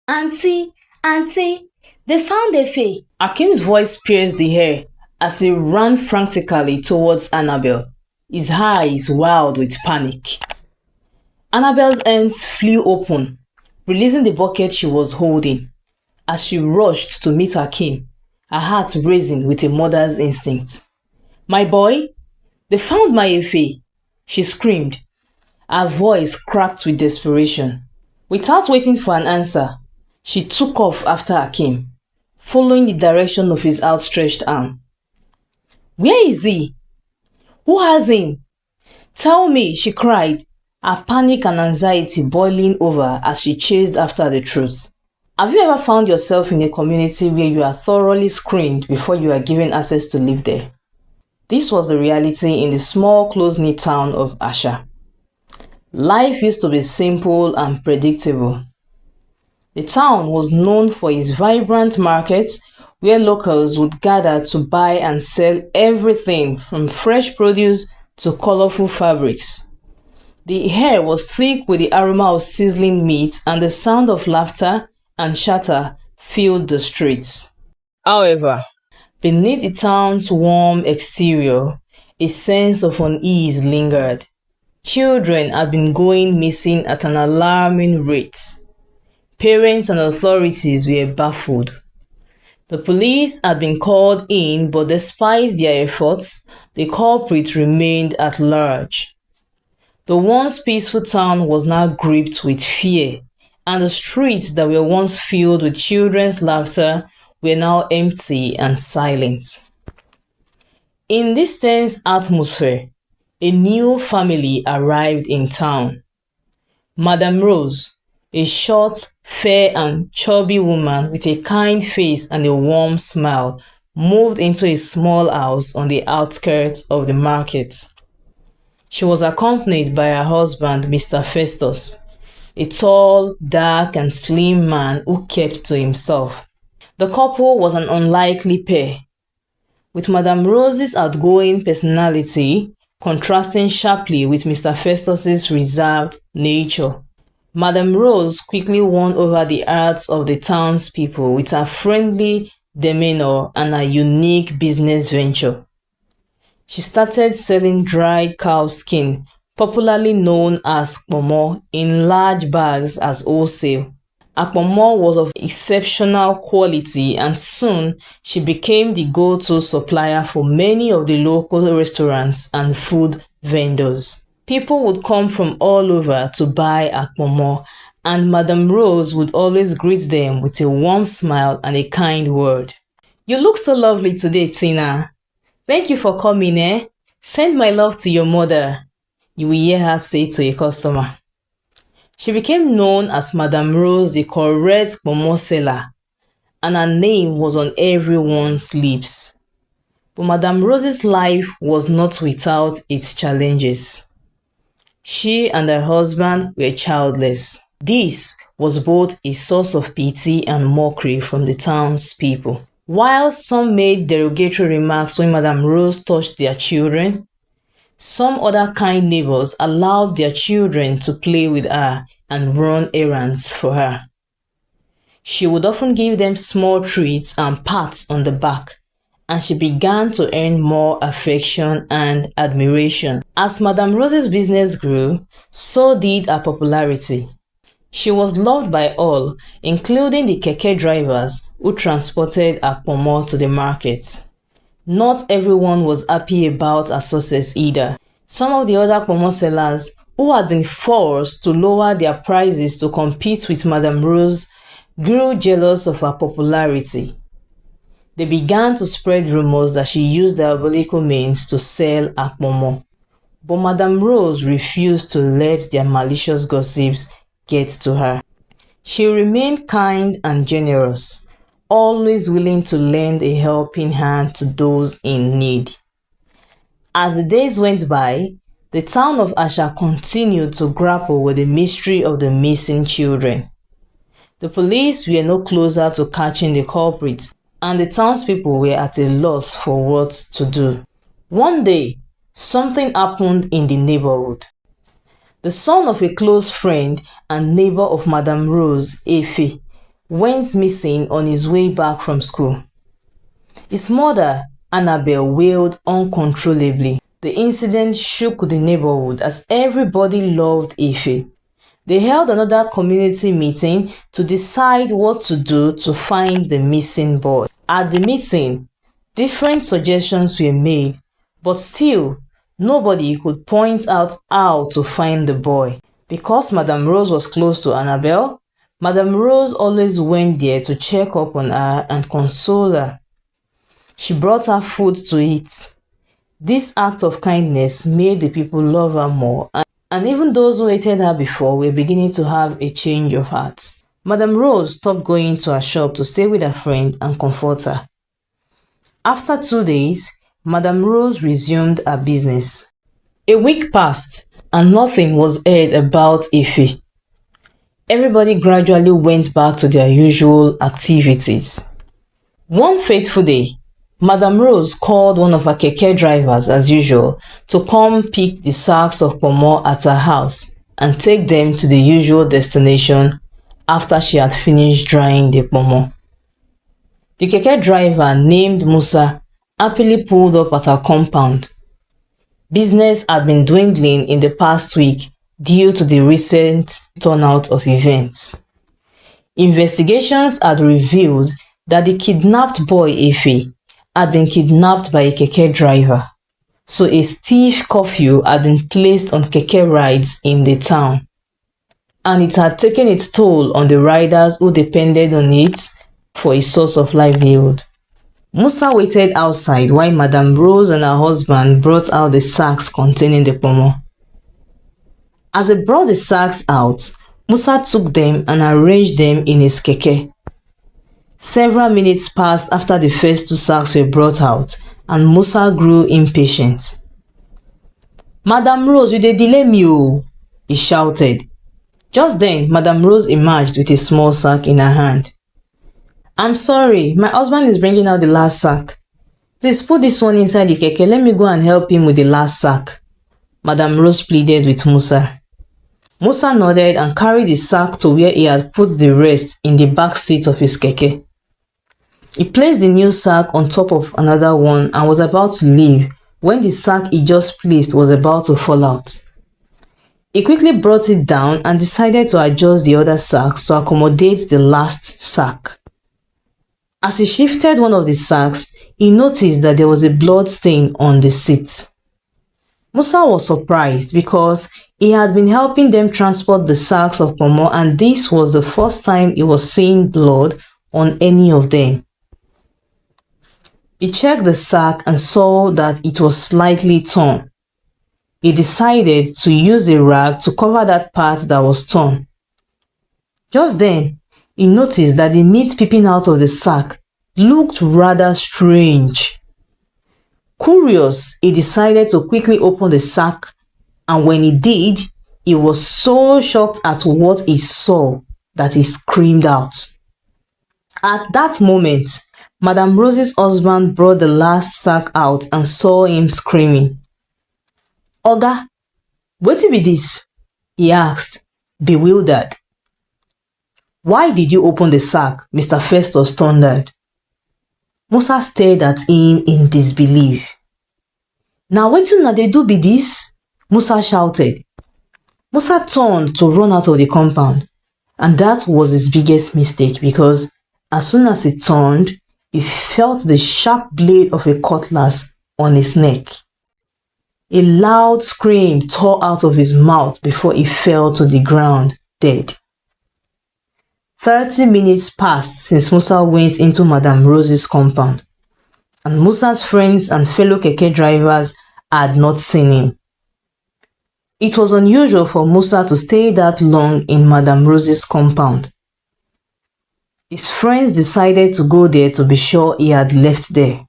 Auntie, Auntie, they found Efe. Akim's voice pierced the air as he ran frantically towards Annabel, his eyes wild with panic. Annabel's hands flew open, releasing the bucket she was holding. As she rushed to meet Akim, her heart racing with a mother's instinct. "My boy, they found my Efe!" she screamed, her voice cracked with desperation. Without waiting for an answer, she took off after Akim, following the direction of his outstretched arm. "Where is he? Who has him? Tell me," she cried, her panic and anxiety boiling over as she chased after the truth. Have you ever found yourself in a community where you are thoroughly screened before you are given access to live there? This was the reality in the small, close-knit town of Asha. Life used to be simple and predictable. The town was known for its vibrant markets where locals would gather to buy and sell everything from fresh produce to colorful fabrics. The air was thick with the aroma of sizzling meat, and the sound of laughter and chatter filled the streets. However, beneath the town's warm exterior, a sense of unease lingered. Children had been going missing at an alarming rate. Parents and authorities were baffled. The police had been called in, but despite their efforts, the culprit remained at large. The once peaceful town was now gripped with fear, and the streets that were once filled with children's laughter were now empty and silent. In this tense atmosphere, a new family arrived in town. Madame Rose, a short, fair and chubby woman with a kind face and a warm smile, moved into a small house on the outskirts of the market. She was accompanied by her husband, Mr. Festus, a tall, dark and slim man who kept to himself. The couple was an unlikely pair, with Madame Rose's outgoing personality contrasting sharply with Mr. Festus's reserved nature. Madame Rose quickly won over the hearts of the townspeople with her friendly demeanor and her unique business venture. She started selling dried cow skin, popularly known as akpomo, in large bags as wholesale. Akpomo was of exceptional quality, and soon she became the go-to supplier for many of the local restaurants and food vendors. People would come from all over to buy akpomo, and Madame Rose would always greet them with a warm smile and a kind word. "You look so lovely today, Tina. Thank you for coming, eh? Send my love to your mother," you will hear her say to a customer. She became known as Madame Rose, the correct akpomo seller, and her name was on everyone's lips. But Madame Rose's life was not without its challenges. She and her husband were childless. This was both a source of pity and mockery from the townspeople. While some made derogatory remarks when Madame Rose touched their children, some other kind neighbors allowed their children to play with her and run errands for her. She would often give them small treats and pats on the back, and she began to earn more affection and admiration. As Madame Rose's business grew, so did her popularity. She was loved by all, including the keke drivers who transported akpomo to the market. Not everyone was happy about her success either. Some of the other akpomo sellers, who had been forced to lower their prices to compete with Madame Rose, grew jealous of her popularity. They began to spread rumors that she used diabolical means to sell akpomo. But Madame Rose refused to let their malicious gossips get to her. She remained kind and generous, always willing to lend a helping hand to those in need. As the days went by, the town of Asha continued to grapple with the mystery of the missing children. The police were no closer to catching the culprits, and the townspeople were at a loss for what to do. One day, something happened in the neighborhood. The son of a close friend and neighbor of Madame Rose, Efe, went missing on his way back from school. His mother, Annabel, wailed uncontrollably. The incident shook the neighborhood as everybody loved Ife. They held another community meeting to decide what to do to find the missing boy. At the meeting, different suggestions were made, but still, nobody could point out how to find the boy. Because Madame Rose was close to Annabel, Madame Rose always went there to check up on her and console her. She brought her food to eat. This act of kindness made the people love her more, and even those who hated her before were beginning to have a change of heart. Madame Rose stopped going to her shop to stay with her friend and comfort her. After 2 days, Madame Rose resumed her business. A week passed and nothing was heard about Ife. Everybody gradually went back to their usual activities. One fateful day, Madame Rose called one of her keke drivers as usual to come pick the sacks of pomo at her house and take them to the usual destination after she had finished drying the pomo. The keke driver, named Musa, happily pulled up at her compound. Business had been dwindling in the past week due to the recent turnout of events. Investigations had revealed that the kidnapped boy Ife had been kidnapped by a keke driver, so a stiff curfew had been placed on keke rides in the town, and it had taken its toll on the riders who depended on it for a source of livelihood. Musa waited outside while Madame Rose and her husband brought out the sacks containing the pomo. As they brought the sacks out, Musa took them and arranged them in his keke. Several minutes passed after the first 2 sacks were brought out, and Musa grew impatient. "Madame Rose, you dey delay me oo," he shouted. Just then, Madame Rose emerged with a small sack in her hand. "I'm sorry, my husband is bringing out the last sack. Please put this one inside the keke, let me go and help him with the last sack," Madame Rose pleaded with Musa. Musa nodded and carried the sack to where he had put the rest in the back seat of his keke. He placed the new sack on top of another one and was about to leave when the sack he just placed was about to fall out. He quickly brought it down and decided to adjust the other sacks to accommodate the last sack. As he shifted one of the sacks, he noticed that there was a blood stain on the seat. Musa was surprised because he had been helping them transport the sacks of pomo, and this was the first time he was seeing blood on any of them. He checked the sack and saw that it was slightly torn. He decided to use a rag to cover that part that was torn. Just then, he noticed that the meat peeping out of the sack looked rather strange. Curious, he decided to quickly open the sack, and when he did, he was so shocked at what he saw that he screamed out. At that moment, Madame Rose's husband brought the last sack out and saw him screaming. "Oga, wetin be this?" he asked, bewildered. "Why did you open the sack?" Mr. Festus thundered. Musa stared at him in disbelief. "Now wetin una dey do be this?" Musa shouted. Musa turned to run out of the compound, and that was his biggest mistake because as soon as he turned, he felt the sharp blade of a cutlass on his neck. A loud scream tore out of his mouth before he fell to the ground, dead. 30 minutes passed since Musa went into Madame Rose's compound, and Musa's friends and fellow keke drivers had not seen him. It was unusual for Musa to stay that long in Madame Rose's compound. His friends decided to go there to be sure he had left there.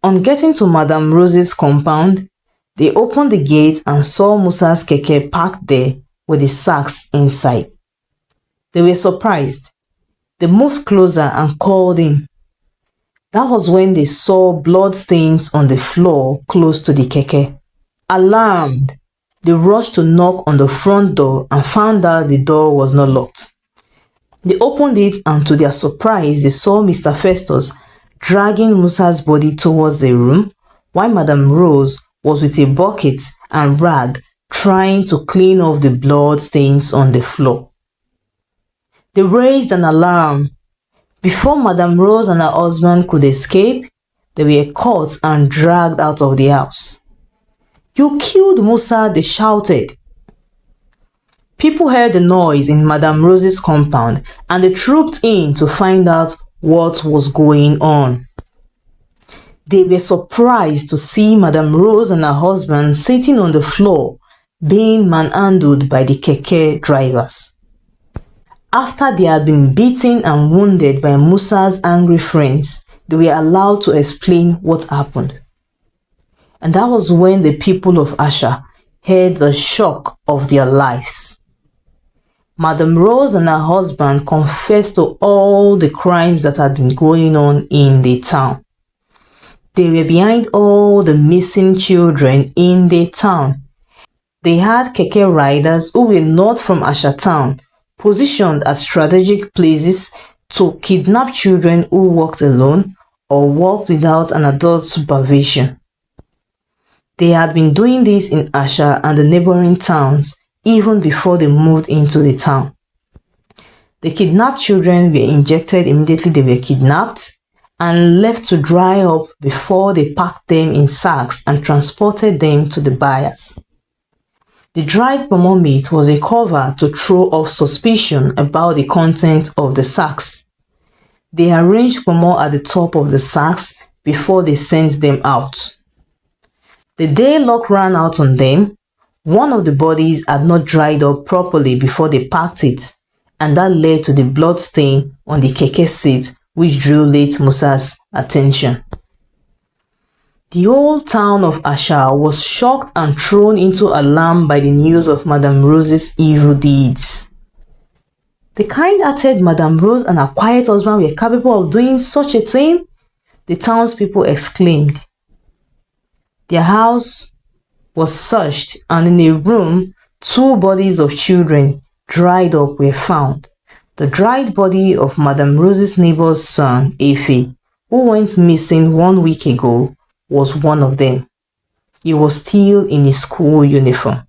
On getting to Madame Rose's compound, they opened the gate and saw Musa's keke parked there with the sacks inside. They were surprised. They moved closer and called him. That was when they saw blood stains on the floor close to the keke. Alarmed, they rushed to knock on the front door and found out the door was not locked. They opened it, and to their surprise, they saw Mr. Festus dragging Musa's body towards the room, while Madame Rose was with a bucket and rag trying to clean off the blood stains on the floor. They raised an alarm. Before Madame Rose and her husband could escape, they were caught and dragged out of the house. "You killed Musa," they shouted. People heard the noise in Madame Rose's compound, and they trooped in to find out what was going on. They were surprised to see Madame Rose and her husband sitting on the floor, being manhandled by the keke drivers. After they had been beaten and wounded by Musa's angry friends, they were allowed to explain what happened. And that was when the people of Asha heard the shock of their lives. Madame Rose and her husband confessed to all the crimes that had been going on in the town. They were behind all the missing children in the town. They had keke riders who were not from Asha town, positioned at strategic places to kidnap children who walked alone or walked without an adult supervision. They had been doing this in Asha and the neighboring towns even before they moved into the town. The kidnapped children were injected immediately they were kidnapped and left to dry up before they packed them in sacks and transported them to the buyers. The dried pomo meat was a cover to throw off suspicion about the content of the sacks. They arranged pomo at the top of the sacks before they sent them out. The day luck ran out on them, one of the bodies had not dried up properly before they packed it, and that led to the blood stain on the keke seat, which drew late Musa's attention. The whole town of Asha was shocked and thrown into alarm by the news of Madame Rose's evil deeds. The kind-hearted Madame Rose and her quiet husband were capable of doing such a thing, the townspeople exclaimed. Their house was searched, and in a room, 2 bodies of children dried up were found. The dried body of Madame Rose's neighbor's son, Efe, who went missing 1 week ago, was one of them. He was still in his school uniform.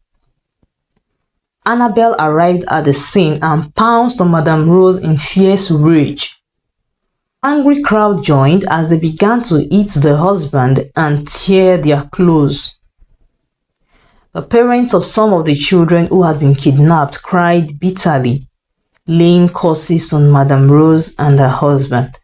Annabel arrived at the scene and pounced on Madame Rose in fierce rage. Angry crowd joined as they began to eat the husband and tear their clothes. The parents of some of the children who had been kidnapped cried bitterly, laying curses on Madame Rose and her husband.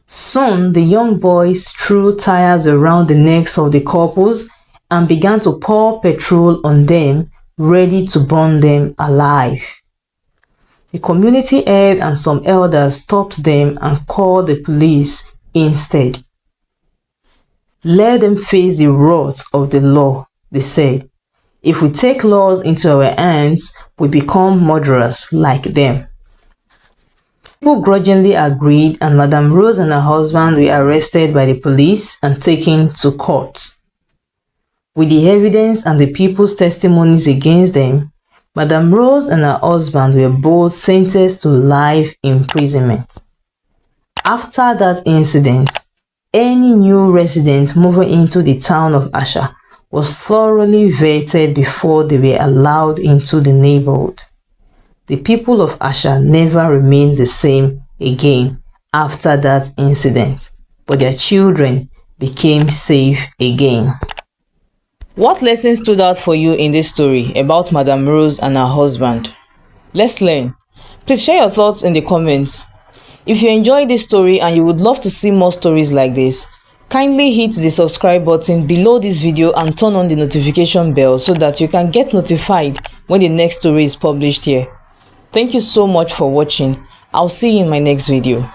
Soon, the young boys threw tires around the necks of the couples and began to pour petrol on them, ready to burn them alive. The community heard, and some elders stopped them and called the police instead. "Let them face the wrath of the law," they said. "If we take laws into our hands, we become murderers like them." People grudgingly agreed, and Madame Rose and her husband were arrested by the police and taken to court. With the evidence and the people's testimonies against them, Madame Rose and her husband were both sentenced to life imprisonment. After that incident, any new resident moving into the town of Asha was thoroughly vetted before they were allowed into the neighborhood. The people of Asha never remained the same again after that incident, but their children became safe again. What lesson stood out for you in this story about Madame Rose and her husband? Let's learn. Please share your thoughts in the comments. If you enjoyed this story and you would love to see more stories like this, kindly hit the subscribe button below this video and turn on the notification bell so that you can get notified when the next story is published here. Thank you so much for watching. I'll see you in my next video.